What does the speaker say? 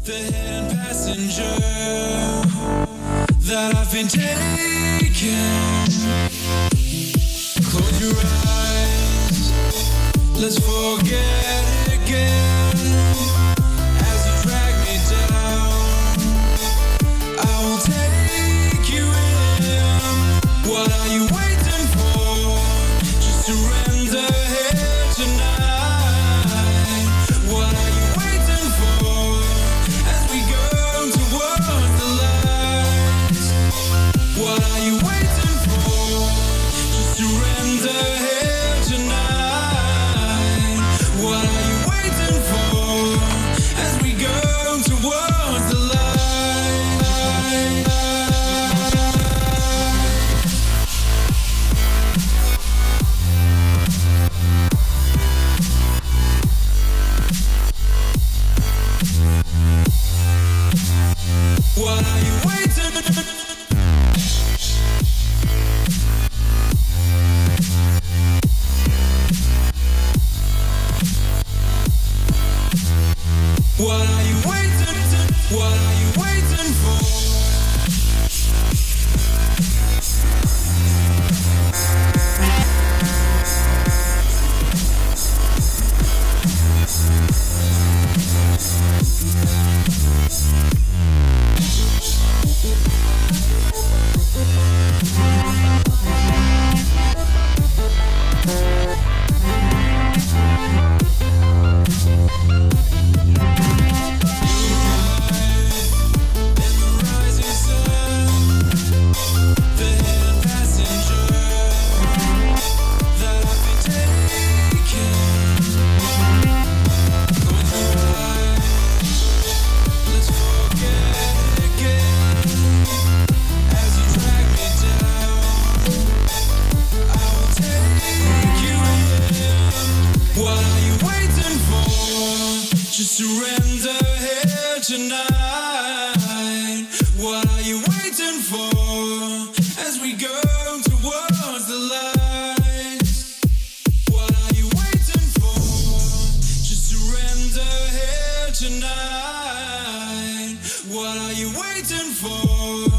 The hidden passenger that I've been taking. Close your eyes, let's forget again. As you drag me down, I will take you in. What are you waiting for? Just surrender here tonight. What are you waiting for? As we go towards the lights. What are you waiting for? Just surrender here tonight. What are you waiting for? As we go towards the light. What are you waiting? What are you waiting? What are you waiting for? Just surrender here tonight. What are you waiting for? As we go towards the lights. What are you waiting for? Just surrender here tonight. What are you waiting for?